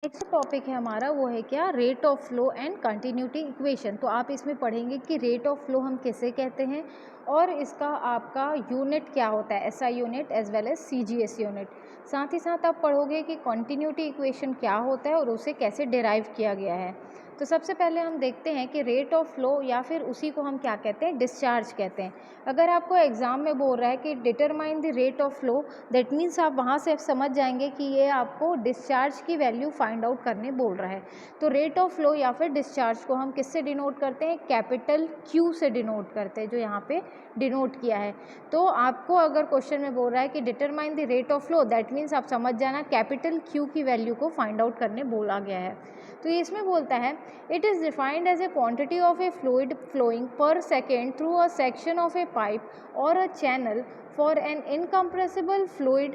Next topic है हमारा, वो है क्या, rate of flow and continuity equation. तो आप इसमें पढ़ेंगे कि रेट ऑफ फ्लो हम किसे कहते हैं और इसका आपका यूनिट क्या होता है, SI unit as well as CGS unit. साथ ही साथ आप पढ़ोगे कि कंटिन्यूटी इक्वेशन क्या होता है और उसे कैसे डिराइव किया गया है। तो सबसे पहले हम देखते हैं कि रेट ऑफ फ्लो या फिर उसी को हम क्या कहते हैं, डिस्चार्ज कहते हैं। अगर आपको एग्जाम में बोल रहा है कि determine the rate of flow, that means आप वहाँ से समझ जाएंगे कि ये आपको डिस्चार्ज की वैल्यू फाइंड आउट करने बोल रहा है। तो रेट ऑफ फ्लो या फिर डिस्चार्ज को हम किससे डिनोट करते हैं, कैपिटल क्यू से डिनोट करते हैं, जो यहाँ पे डिनोट किया है। तो आपको अगर क्वेश्चन में बोल रहा है कि determine the rate of flow, that means आप समझ जाना कैपिटल क्यू की वैल्यू को फाइंड आउट करने बोला गया है। तो ये इसमें बोलता है it is defined as a quantity of a fluid flowing per second through a section of a pipe or a channel for an incompressible fluid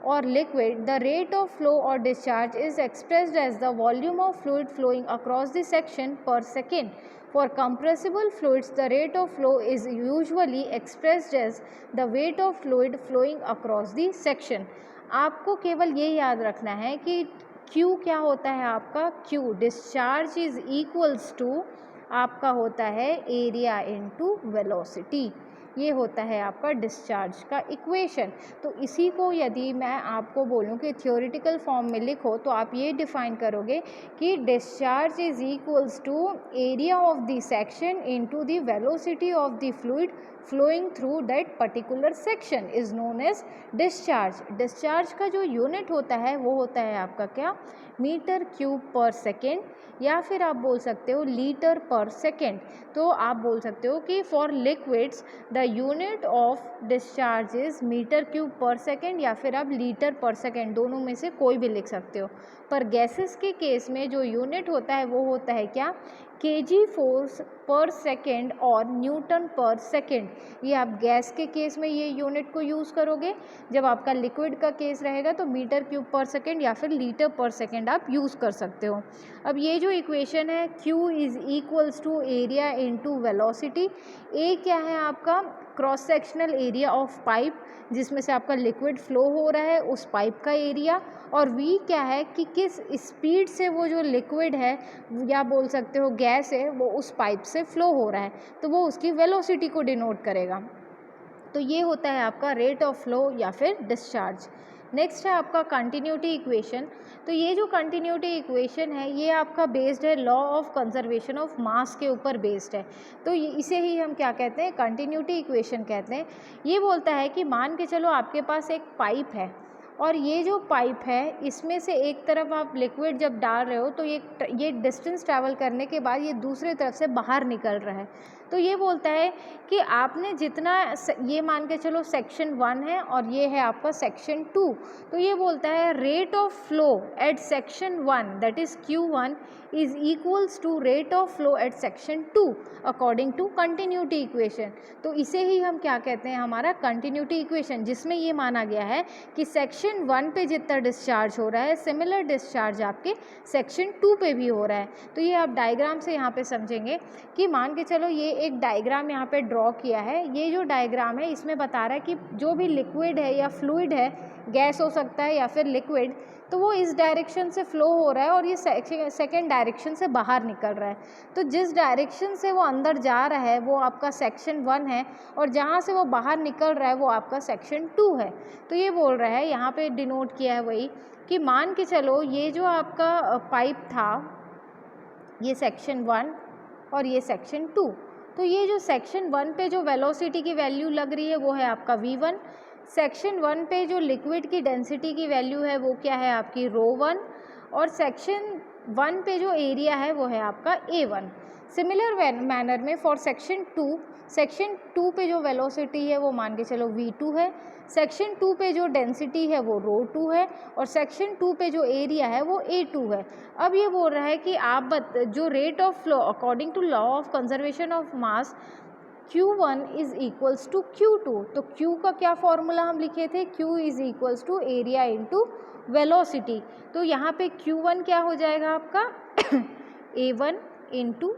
or liquid. The rate of flow or discharge is expressed as the volume of fluid flowing across the section per second. For compressible fluids, the rate of flow is usually expressed as the weight of fluid flowing across the section. आपको केवल ये याद रखना है कि Q क्या होता है आपका, Q discharge is equals to आपका होता है एरिया इनटू वेलोसिटी। ये होता है आपका डिस्चार्ज का इक्वेशन। तो इसी को यदि मैं आपको बोलूं कि थ्योरेटिकल फॉर्म में लिखो तो आप ये डिफाइन करोगे कि discharge is equals to area of the section into the velocity of the fluid flowing through that particular section is known as discharge. Discharge का जो यूनिट होता है वो होता है आपका क्या, मीटर क्यूब पर सेकेंड, या फिर आप बोल सकते हो लीटर पर सेकेंड। तो आप बोल सकते हो कि for liquids the unit of discharge is metre cube per second, या फिर आप लीटर पर सेकेंड, दोनों में से कोई भी लिख सकते हो। पर गैसेस के केस में जो यूनिट होता है वो होता है क्या, केजी फोर्स पर सेकेंड और न्यूटन पर सेकेंड। ये आप गैस के केस में ये यूनिट को यूज़ करोगे, जब आपका लिक्विड का केस रहेगा तो मीटर क्यूब पर सेकेंड या फिर लीटर पर सेकेंड आप यूज़ कर सकते हो। अब ये जो इक्वेशन है Q is equals to area into velocity. A क्या है आपका, cross sectional area of pipe जिसमें से आपका लिक्विड फ्लो हो रहा है उस पाइप का एरिया, और V क्या है कि किस स्पीड से वो जो लिक्विड है या बोल सकते हो गैस है वो उस पाइप से फ्लो हो रहा है, तो वो उसकी वेलोसिटी को डिनोट करेगा। तो ये होता है आपका रेट ऑफ फ्लो या फिर डिस्चार्ज। नेक्स्ट है आपका कंटिन्यूटी इक्वेशन। तो ये जो कंटिन्यूटी इक्वेशन है ये आपका बेस्ड है लॉ ऑफ कंजर्वेशन ऑफ मास के ऊपर बेस्ड है। तो इसे ही हम क्या कहते हैं, कंटिन्यूटी इक्वेशन कहते हैं। ये बोलता है कि मान के चलो आपके पास एक पाइप है और ये जो पाइप है इसमें से एक तरफ आप लिक्विड जब डाल रहे हो तो ये डिस्टेंस ट्रैवल करने के बाद ये दूसरी तरफ से बाहर निकल रहा है। तो ये बोलता है कि आपने जितना, ये मान के चलो सेक्शन 1 है और ये है आपका सेक्शन 2, तो ये बोलता है rate of flow at section 1 that is Q1 is equals to rate of flow at section 2 according to continuity equation. तो इसे ही हम क्या कहते हैं, हमारा कंटिन्यूटी इक्वेशन, जिसमें ये माना गया है कि सेक्शन 1 पे जितना डिस्चार्ज हो रहा है सिमिलर डिस्चार्ज आपके सेक्शन 2 पे भी हो रहा है। तो ये आप डायग्राम से यहाँ पे समझेंगे कि मान के चलो ये एक डायग्राम यहाँ पे ड्रॉ किया है। ये जो डायग्राम है इसमें बता रहा है कि जो भी लिक्विड है या फ्लूइड है, गैस हो सकता है या फिर लिक्विड, तो वो इस डायरेक्शन से फ्लो हो रहा है और ये सेकेंड डायरेक्शन से बाहर निकल रहा है। तो जिस डायरेक्शन से वो अंदर जा रहा है वो आपका सेक्शन 1 है और जहाँ से वो बाहर निकल रहा है वो आपका सेक्शन 2 है। तो ये बोल रहा है यहाँ पे डिनोट किया है वही कि मान के चलो ये जो आपका पाइप था, ये सेक्शन 1 और ये सेक्शन 2, तो ये जो सेक्शन 1 पे जो वेलोसिटी की वैल्यू लग रही है वो है आपका V1। सेक्शन 1 पे जो लिक्विड की डेंसिटी की वैल्यू है वो क्या है आपकी ρ1, और सेक्शन 1 पे जो एरिया है वो है आपका A1। सिमिलर मैनर में फॉर सेक्शन 2 पे जो वेलोसिटी है वो मान के चलो V2 है, सेक्शन 2 पे जो डेंसिटी है वो ρ2 है, और सेक्शन 2 पे जो एरिया है वो A2 है। अब ये बोल रहा है कि आप जो rate of flow according to law of conservation of mass Q1 is equals to Q2। तो Q का क्या फॉर्मूला हम लिखे थे, Q is equals to area into velocity. तो यहाँ पे Q1 क्या हो जाएगा आपका A1 इंटू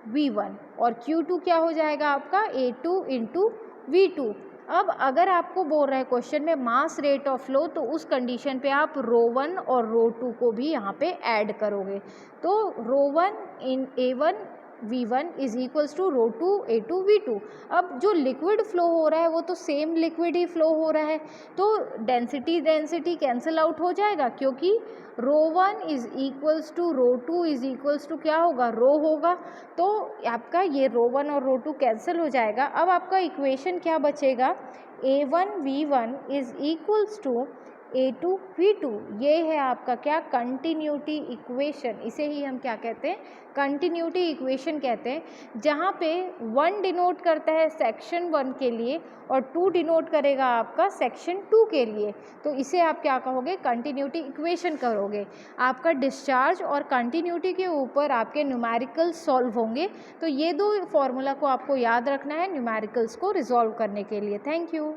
V1, और Q2 क्या हो जाएगा आपका A2 इंटू V2। अब अगर आपको बोल रहा है क्वेश्चन में मास रेट ऑफ फ्लो, तो उस कंडीशन पे आप ρ1 और ρ2 को भी यहाँ पे ऐड करोगे। तो ρ1 इन A1 V1 is equals to ρ2 A2 V2। अब जो लिक्विड फ्लो हो रहा है वो तो सेम लिक्विड ही फ्लो हो रहा है, तो डेंसिटी कैंसिल आउट हो जाएगा, क्योंकि ρ1 is equals to ρ2 is equals to क्या होगा, रो होगा। तो आपका ये ρ1 और ρ2 कैंसिल हो जाएगा। अब आपका इक्वेशन क्या बचेगा, A1 V1 is equals to A2 V2। ये है आपका क्या, कंटिन्यूटी इक्वेशन। इसे ही हम क्या कहते हैं, कंटिन्यूटी इक्वेशन कहते हैं, जहाँ पे 1 डिनोट करता है सेक्शन 1 के लिए और 2 डिनोट करेगा आपका सेक्शन 2 के लिए। तो इसे आप क्या कहोगे, कंटिन्यूटी इक्वेशन करोगे। आपका डिस्चार्ज और कंटिन्यूटी के ऊपर आपके न्यूमेरिकल सॉल्व होंगे। तो ये दो फॉर्मूला को आपको याद रखना है न्यूमेरिकल्स को रिजॉल्व करने के लिए। Thank you.